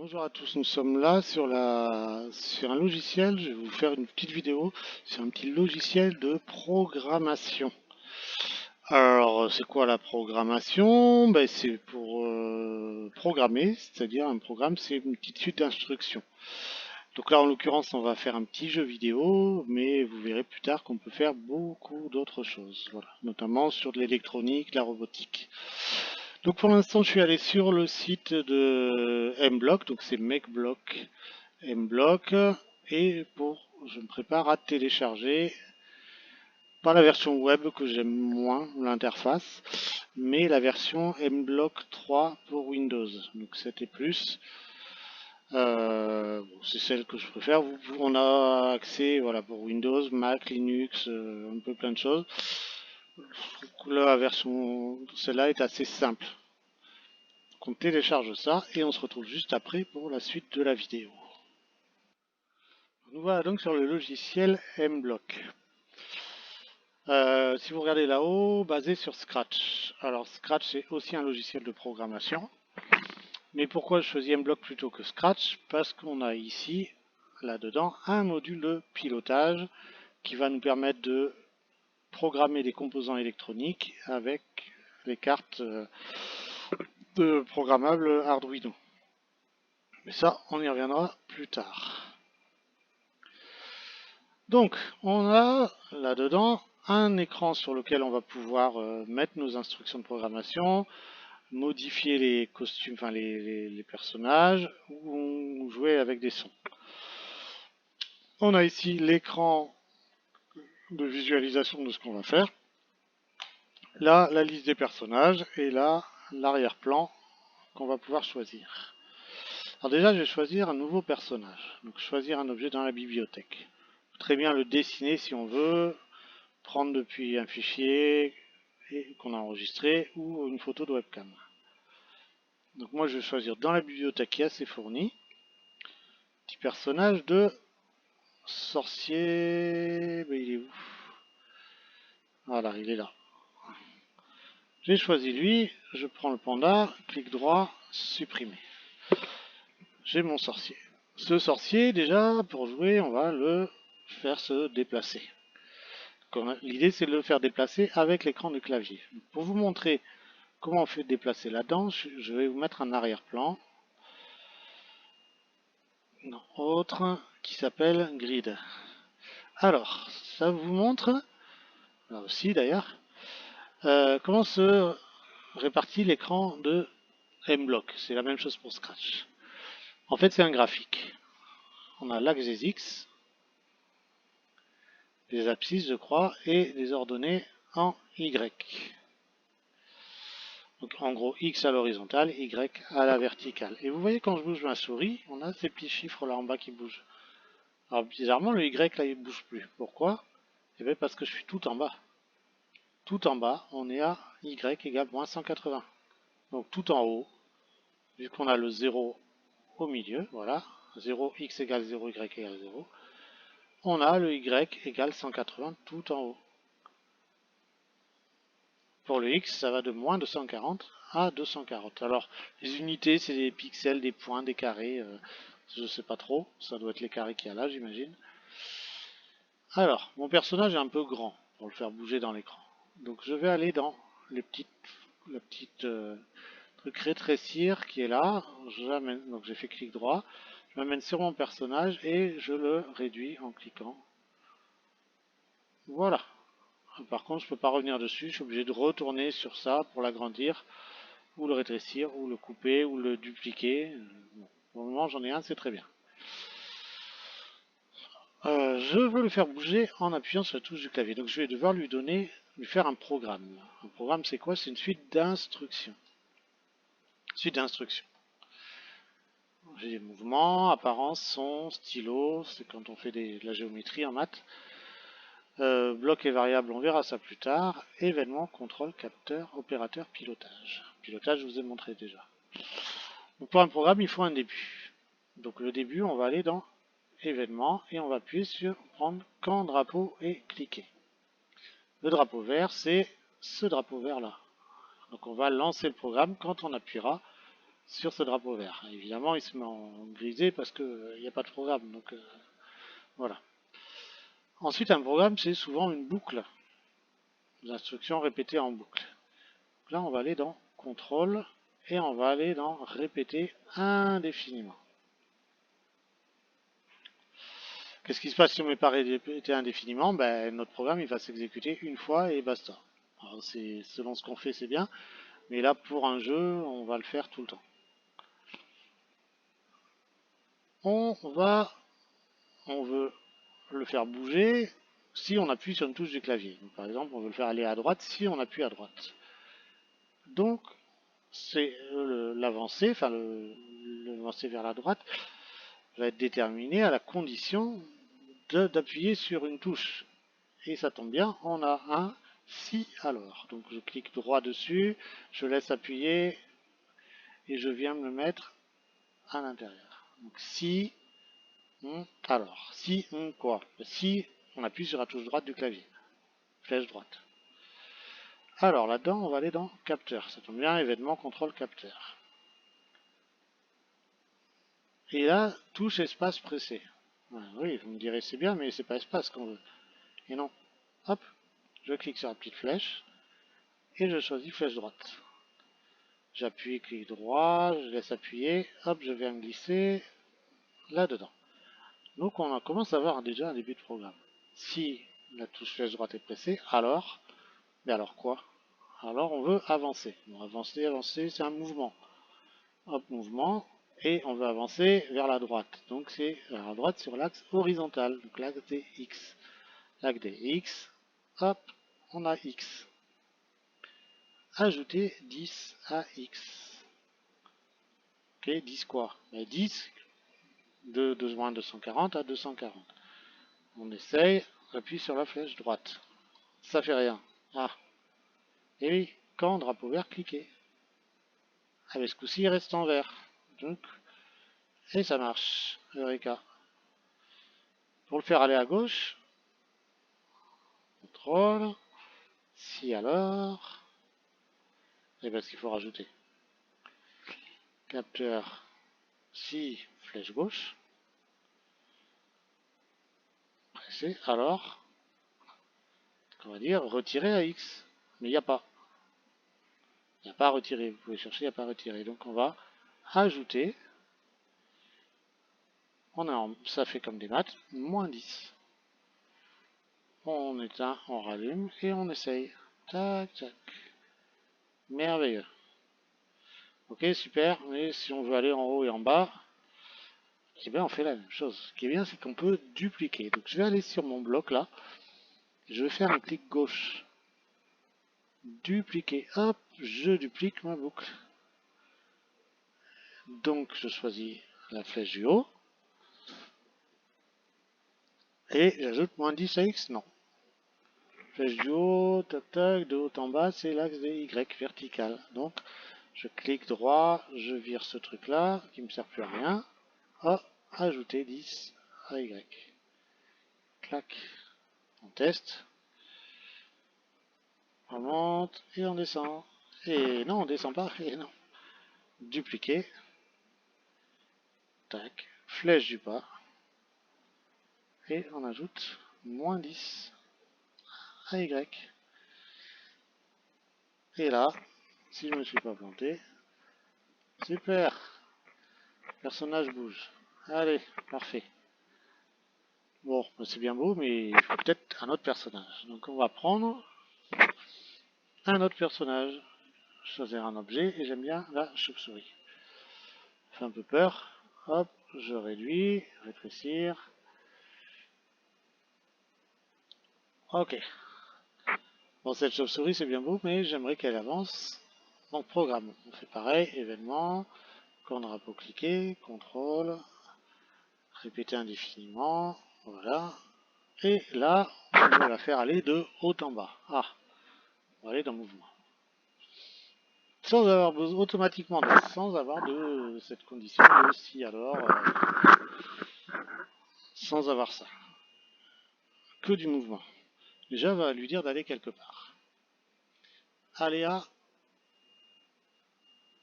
Bonjour à tous, nous sommes là sur un logiciel. Je vais vous faire une petite vidéo sur un petit logiciel de programmation. Alors, c'est quoi la programmation? Ben, c'est pour programmer, c'est-à-dire un programme, c'est une petite suite d'instructions. Donc là, en l'occurrence, on va faire un petit jeu vidéo, mais vous verrez plus tard qu'on peut faire beaucoup d'autres choses, voilà, notamment sur de l'électronique, la robotique. Donc pour l'instant, je suis allé sur le site de Mblock, donc c'est MakeBlock Mblock, et je me prépare à télécharger, pas la version web que j'aime moins, l'interface, mais la version Mblock 3 pour Windows, donc 7 et plus. C'est celle que je préfère. On a accès, voilà, pour Windows, Mac, Linux, un peu plein de choses. Je trouve que la version, celle-là est assez simple. On télécharge ça et on se retrouve juste après pour la suite de la vidéo. Nous voilà donc sur le logiciel Mblock. Si vous regardez là-haut, basé sur Scratch. Alors Scratch c'est aussi un logiciel de programmation. Mais pourquoi je choisis Mblock plutôt que Scratch? Parce qu'on a ici, là-dedans, un module de pilotage qui va nous permettre de programmer des composants électroniques avec les cartes programmables Arduino. Mais ça, on y reviendra plus tard. Donc, on a là-dedans un écran sur lequel on va pouvoir mettre nos instructions de programmation, modifier les costumes, enfin les personnages, ou jouer avec des sons. On a ici l'écran de visualisation de ce qu'on va faire. Là, la liste des personnages, et là, l'arrière-plan qu'on va pouvoir choisir. Alors déjà, je vais choisir un nouveau personnage. Donc, choisir un objet dans la bibliothèque. Très bien le dessiner si on veut, prendre depuis un fichier qu'on a enregistré ou une photo de webcam. Donc moi je vais choisir dans la bibliothèque qui est assez fournie, petit personnage de sorcier, mais il est où? Voilà, il est là. J'ai choisi lui, je prends le panda, clic droit, supprimer. J'ai mon sorcier. Ce sorcier, déjà, pour jouer, on va le faire se déplacer. L'idée c'est de le faire déplacer avec l'écran du clavier. Pour vous montrer comment on fait déplacer là-dedans, je vais vous mettre un arrière-plan. Autre qui s'appelle Grid. Alors, ça vous montre, là aussi d'ailleurs, comment se répartit l'écran de Mblock. C'est la même chose pour Scratch. En fait, c'est un graphique. On a l'axe des X, des abscisses, je crois, et des ordonnées en Y. Donc en gros, X à l'horizontale, Y à la verticale. Et vous voyez quand je bouge ma souris, on a ces petits chiffres là en bas qui bougent. Alors bizarrement, le Y là il bouge plus. Pourquoi? Eh bien parce que je suis tout en bas. Tout en bas, on est à Y égale moins 180. Donc tout en haut, vu qu'on a le 0 au milieu, voilà, 0, X égale 0, Y égale 0, on a le Y égale 180 tout en haut. Pour le X, ça va de moins 240 à 240. Alors, les unités, c'est des pixels, des points, des carrés, je ne sais pas trop, ça doit être les carrés qu'il y a là, j'imagine. Alors, mon personnage est un peu grand pour le faire bouger dans l'écran. Donc je vais aller dans le petit truc rétrécir qui est là. Donc j'ai fait clic droit. Je m'amène sur mon personnage et je le réduis en cliquant. Voilà. Par contre, je ne peux pas revenir dessus. Je suis obligé de retourner sur ça pour l'agrandir, ou le rétrécir, ou le couper, ou le dupliquer. Bon, pour le moment, j'en ai un, c'est très bien. Je veux le faire bouger en appuyant sur la touche du clavier. Donc je vais devoir lui faire un programme. Un programme, c'est quoi? C'est une suite d'instructions. Suite d'instructions. J'ai des mouvements, apparence, son, stylo, c'est quand on fait de la géométrie en maths. Bloc et variable, on verra ça plus tard. Événement, contrôle, capteur, opérateur, pilotage. Pilotage, je vous ai montré déjà. Donc pour un programme, il faut un début. Donc le début, on va aller dans événement et on va appuyer sur prendre quand drapeau et cliquer. Le drapeau vert, c'est ce drapeau vert là. Donc on va lancer le programme quand on appuiera sur ce drapeau vert. Évidemment, il se met en grisé parce qu'il n'y a pas de programme. Donc voilà. Ensuite, un programme, c'est souvent une boucle. Des instructions répétées en boucle. Là, on va aller dans contrôle et on va aller dans répéter indéfiniment. Qu'est-ce qui se passe si on met pas répéter indéfiniment? Ben, notre programme il va s'exécuter une fois et basta. C'est selon ce qu'on fait, c'est bien, mais là pour un jeu, on va le faire tout le temps. On veut le faire bouger si on appuie sur une touche du clavier. Donc, par exemple, on veut le faire aller à droite si on appuie à droite. Donc, c'est l'avancée, enfin l'avancée vers la droite va être déterminé à la condition d'appuyer sur une touche. Et ça tombe bien, on a un si alors. Donc je clique droit dessus, je laisse appuyer et je viens me le mettre à l'intérieur. Donc si, alors, si, quoi? Si on appuie sur la touche droite du clavier, flèche droite. Alors là-dedans, on va aller dans capteur. Ça tombe bien, événement, contrôle, capteur. Et là, touche espace pressé. Oui, vous me direz c'est bien, mais c'est pas espace qu'on veut. Et non. Hop, je clique sur la petite flèche et je choisis flèche droite. J'appuie, clic droit, je laisse appuyer, hop, je viens glisser là-dedans. Donc on commence à avoir déjà un début de programme. Si la touche flèche droite est pressée, alors, mais alors quoi? Alors on veut avancer. Bon, avancer, c'est un mouvement. Hop, mouvement, et on veut avancer vers la droite. Donc c'est vers la droite sur l'axe horizontal, donc l'axe des X. L'axe des X, hop, on a X. Ajouter 10 à X. Ok, 10 quoi? 10 de 240 à 240. On essaye, on appuie sur la flèche droite. Ça fait rien. Ah, et oui, quand drapeau vert, cliquez. Ah, mais ce coup-ci, il reste en vert. Donc, et ça marche. Eureka. Pour le faire aller à gauche, contrôle, si alors, et parce qu'il faut rajouter. Capteur, si, flèche gauche. Pressé, alors, on va dire retirer à X. Mais il n'y a pas. Il n'y a pas à retirer. Vous pouvez chercher, il n'y a pas à retirer. Donc on va ajouter. Ça fait comme des maths, moins 10. On éteint, on rallume et on essaye. Tac, tac. Merveilleux. Ok, super, mais si on veut aller en haut et en bas, eh bien on fait la même chose. Ce qui est bien, c'est qu'on peut dupliquer. Donc je vais aller sur mon bloc là. Je vais faire un clic gauche. Dupliquer. Hop, je duplique ma boucle. Donc je choisis la flèche du haut. Et j'ajoute moins 10 à X. Non. Flèche du haut, tac tac, de haut en bas, c'est l'axe des Y vertical. Donc je clique droit, je vire ce truc là, qui me sert plus à rien. Hop, ajouter 10 à Y. Clac. On teste. On monte et on descend. Et non, on descend pas. Et non. Dupliquer. Tac. Flèche du bas. Et on ajoute moins 10 à Y. Et là, si je me suis pas planté, super. Personnage bouge. Allez, parfait. Bon, c'est bien beau, mais il faut peut-être un autre personnage. Donc on va prendre un autre personnage, choisir un objet, et j'aime bien la chauve-souris. Ça fait un peu peur. Hop, je réduis, rétrécir. Ok. Bon, cette chauve-souris c'est bien beau, mais j'aimerais qu'elle avance. Donc programme. On fait pareil, événement, quand drapeau cliqué, contrôle, répéter indéfiniment, voilà. Et là, on va la faire aller de haut en bas. Ah, on va aller dans mouvement. Sans avoir besoin, automatiquement, sans avoir de cette condition de si alors, sans avoir ça. Que du mouvement. Déjà, va lui dire d'aller quelque part. Aller à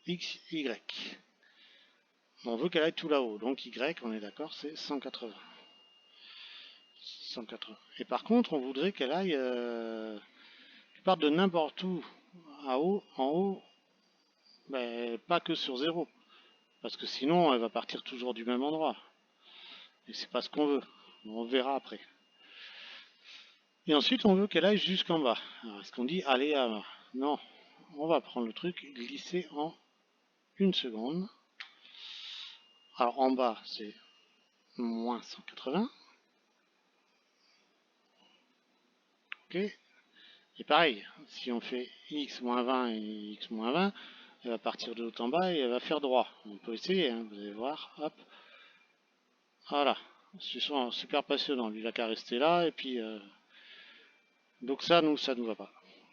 X, Y. On veut qu'elle aille tout là-haut. Donc Y, on est d'accord, c'est 180. 180. Et par contre, on voudrait qu'elle aille, qu'elle parte de n'importe où en haut, ben, pas que sur 0. Parce que sinon, elle va partir toujours du même endroit. Et c'est pas ce qu'on veut. On verra après. Et ensuite, on veut qu'elle aille jusqu'en bas. Alors, est-ce qu'on dit aller à bas? Non. On va prendre le truc, glisser en une seconde. Alors, en bas, c'est moins 180. Ok. Et pareil, si on fait x moins 20 et x moins 20, elle va partir de haut en bas et elle va faire droit. On peut essayer, hein, vous allez voir. Hop. Voilà. C'est super passionnant. Lui, il a qu'à rester là. Et puis, donc ça nous va pas.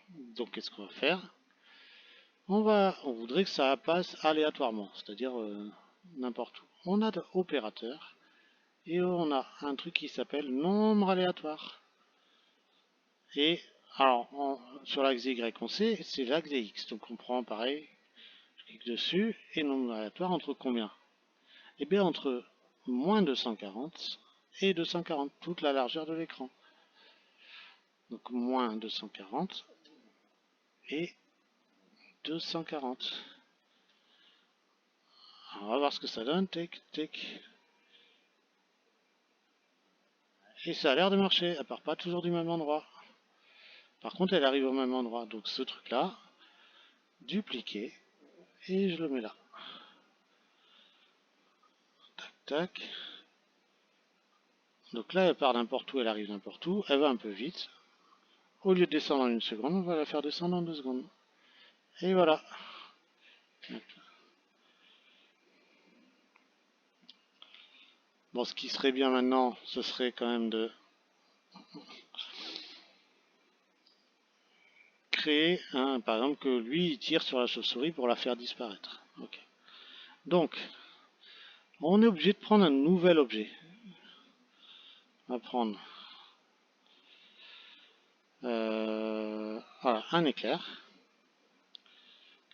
Donc, qu'est-ce qu'on va faire? On voudrait que ça passe aléatoirement, c'est-à-dire n'importe où. On a opérateur et on a un truc qui s'appelle nombre aléatoire. Et alors, sur l'axe Y, on sait, c'est l'axe X. Donc on prend pareil, je clique dessus, et nombre aléatoire entre combien? Eh bien entre moins 240 et 240, toute la largeur de l'écran. Donc moins 240 et 240. Alors on va voir ce que ça donne. Tic, tic. Et ça a l'air de marcher, elle part pas toujours du même endroit. Par contre, elle arrive au même endroit. Donc ce truc-là, dupliquer, et je le mets là. Tac, tac. Donc là, elle part n'importe où, elle arrive n'importe où, elle va un peu vite. Au lieu de descendre en une seconde, on va la faire descendre en 2 secondes. Et voilà. Bon, ce qui serait bien maintenant, ce serait quand même de créer, par exemple, que lui, il tire sur la chauve-souris pour la faire disparaître. Okay. Donc, on est obligé de prendre un nouvel objet. On va prendre voilà, un éclair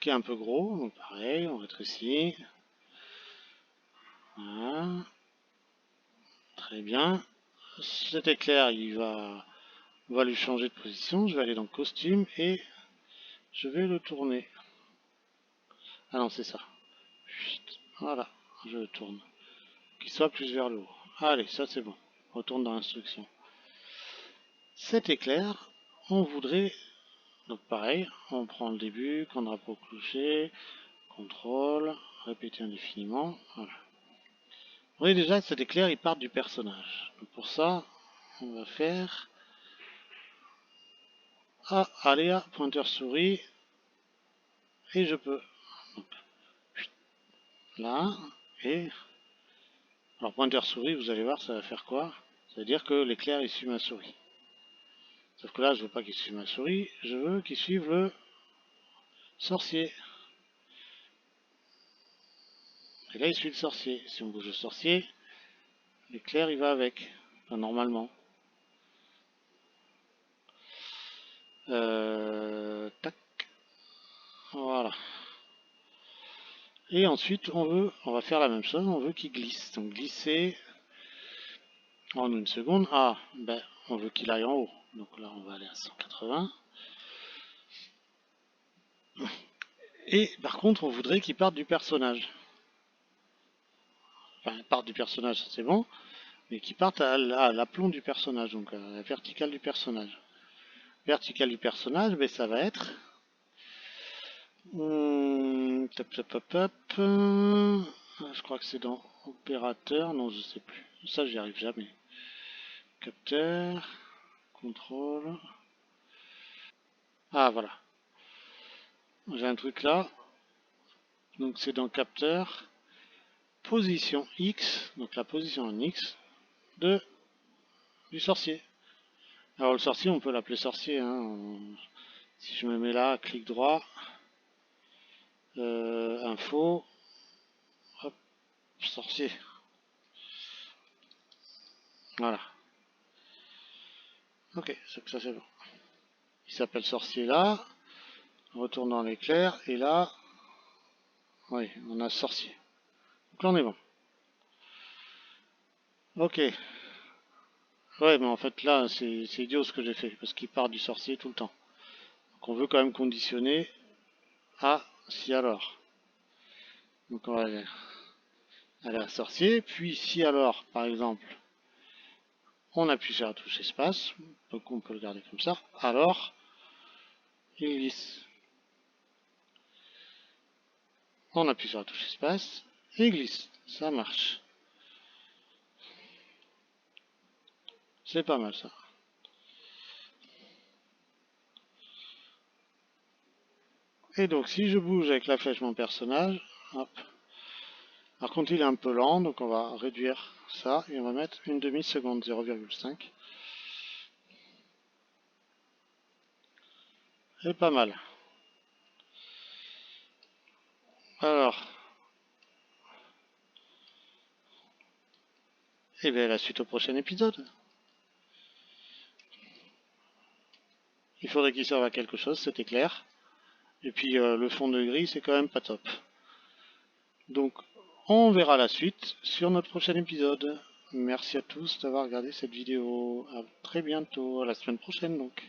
qui est un peu gros, donc pareil, on rétrécit. Voilà. Très bien. Cet éclair, on va lui changer de position. Je vais aller dans costume et je vais le tourner. Ah non, c'est ça. Voilà, je le tourne. Qu'il soit plus vers le haut. Allez, ça c'est bon. Retourne dans l'instruction. Cet éclair, on voudrait, donc pareil, on prend le début, qu'on drapeau clocher, contrôle, répéter indéfiniment. Voilà. Vous voyez déjà, cet éclair, il part du personnage. Donc pour ça, on va faire aléa, pointeur souris, et je peux. Donc, là, et alors pointeur souris, vous allez voir, ça va faire quoi? Ça veut dire que l'éclair il suit ma souris. Sauf que là, je veux pas qu'il suive ma souris, je veux qu'il suive le sorcier. Et là, il suit le sorcier. Si on bouge le sorcier, l'éclair il va avec. Enfin, normalement. Tac. Voilà. Et ensuite, on va faire la même chose, on veut qu'il glisse. Donc glisser en une seconde. Ah, ben, on veut qu'il aille en haut. Donc là, on va aller à 180. Et par contre, on voudrait qu'il parte du personnage. Enfin, parte du personnage, c'est bon. Mais qu'il parte à l'aplomb du personnage, donc à la verticale du personnage. Verticale du personnage, ben, ça va être... Top, top, top, top. Je crois que c'est dans opérateur. Non, je sais plus. Ça, j'y arrive jamais. Capteur. Contrôle. Ah, voilà. J'ai un truc là. Donc, c'est dans capteur. Position X. Donc, la position en X du sorcier. Alors, le sorcier, on peut l'appeler sorcier. Hein. Si je me mets là, clic droit. Info. Hop, sorcier. Voilà. Ok, ça c'est bon. Il s'appelle sorcier là. On retourne dans l'éclair. Et là, oui, on a sorcier. Donc là on est bon. Ok. Ouais, mais en fait là c'est idiot ce que j'ai fait, parce qu'il part du sorcier tout le temps. Donc on veut quand même conditionner à si alors. Donc on va aller à sorcier, puis si alors, par exemple, on appuie sur la touche espace, donc on peut le garder comme ça, alors il glisse. On appuie sur la touche espace, et il glisse. Ça marche. C'est pas mal ça. Et donc si je bouge avec la flèche mon personnage, hop. Par contre il est un peu lent, donc on va réduire ça et on va mettre une demi-seconde, 0,5. C'est pas mal. Alors, et bien la suite au prochain épisode. Il faudrait qu'il serve à quelque chose, c'était clair. Et puis le fond de gris, c'est quand même pas top. Donc, on verra la suite sur notre prochain épisode. Merci à tous d'avoir regardé cette vidéo. À très bientôt, à la semaine prochaine donc.